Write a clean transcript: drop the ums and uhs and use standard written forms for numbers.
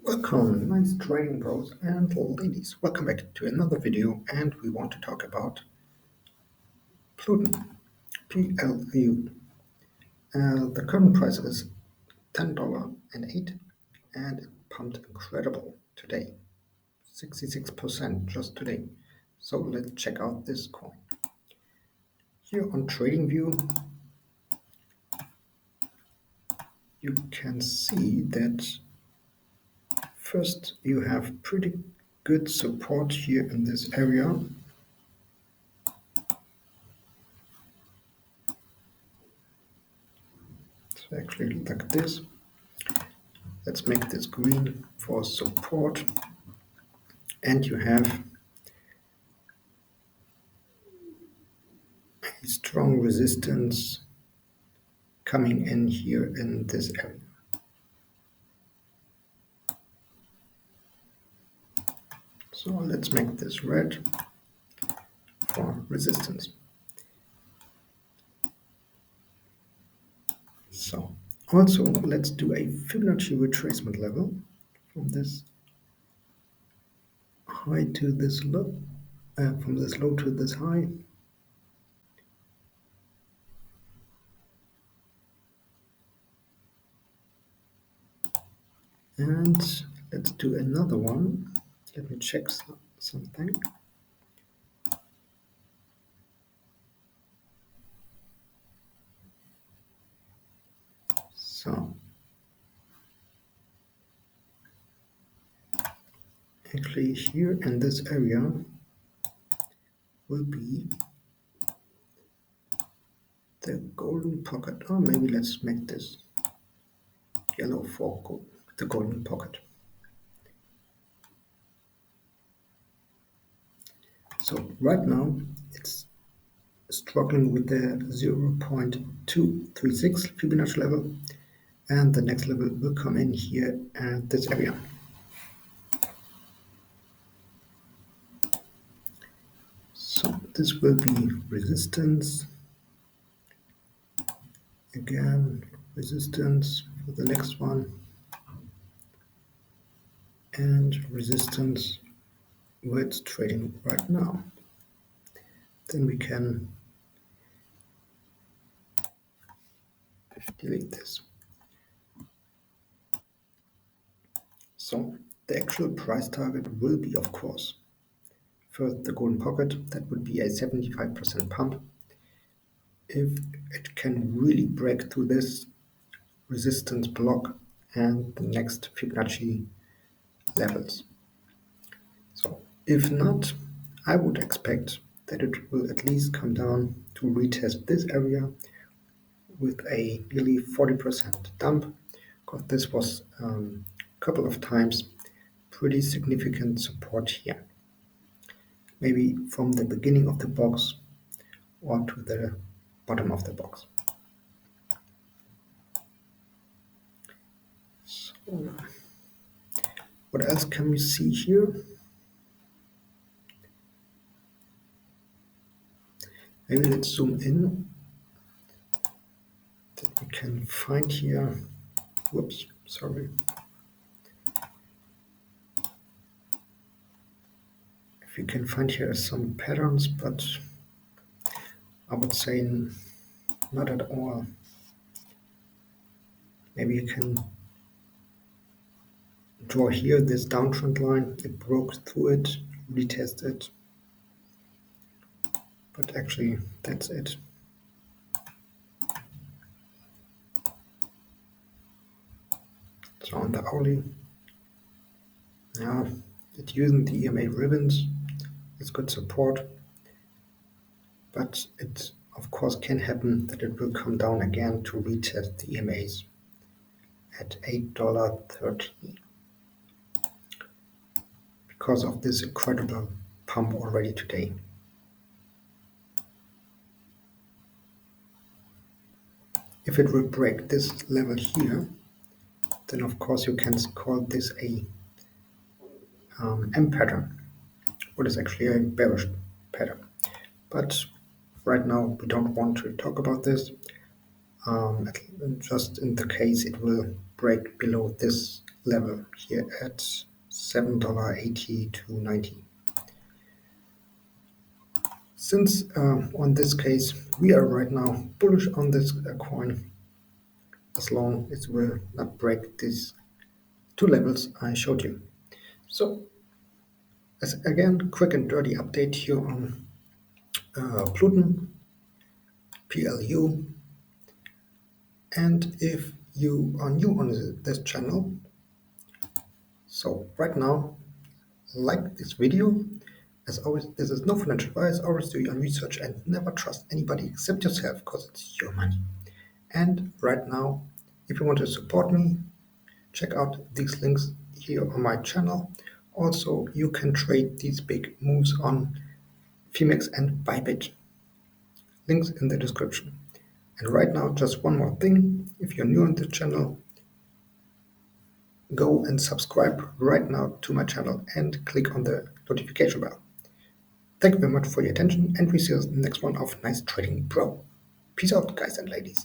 Welcome, nice trading bros and ladies. Welcome back to another video, and we want to talk about Pluton, PLU. The current price is $10.08, and it pumped incredible today, 66% just today. So let's check out this coin. Here on TradingView, you can see that first you have pretty good support here in this area. So actually like this. Let's make this green for support. And you have a strong resistance coming in here in this area. So let's make this red for resistance. So also let's do a Fibonacci retracement level from this high to this low, from this low to this high. And let's do another one. Let me check something. So actually here in this area will be the golden pocket. Or maybe let's make this yellow for the golden pocket. So right now it's struggling with the 0.236 Fibonacci level, and the next level will come in here at this area. So this will be resistance, again resistance for the next one, and resistance where it's trading right now. Then we can delete this. So the actual price target will be, of course, first the golden pocket. That would be a 75% pump. If it can really break through this resistance block and the next Fibonacci levels. So if not, I would expect that it will at least come down to retest this area with a nearly 40% dump, because this was a couple of times pretty significant support here. Maybe from the beginning of the box or to the bottom of the box. So, what else can we see here? Maybe let's zoom in, that we can find here, whoops, sorry. If you can find here some patterns, but I would say not at all. Maybe you can draw here this downtrend line. It broke through it, retested it, but actually that's it. So on the hourly, yeah, it's using the EMA ribbons. It's good support, but it of course can happen that it will come down again to retest the EMAs at $8.30 because of this incredible pump already today. If it will break this level here, then of course you can call this a M pattern, what is actually a bearish pattern. But right now we don't want to talk about this. Just in the case it will break below this level here at $7.80 to 90. Since on this case we are right now bullish on this coin, as long as it will not break these two levels I showed you. So as again, quick and dirty update here on Pluton, PLU. And if you are new on this channel, so right now, like this video. As always, this is no financial advice. Always do your own research and never trust anybody except yourself, because it's your money. And right now, if you want to support me, check out these links here on my channel. Also, you can trade these big moves on Phemex and Bybit. Links in the description. And right now, just one more thing. If you're new on the channel, go and subscribe right now to my channel and click on the notification bell. Thank you very much for your attention, and we see us in the next one of Nice Trading Pro. Peace out, guys and ladies.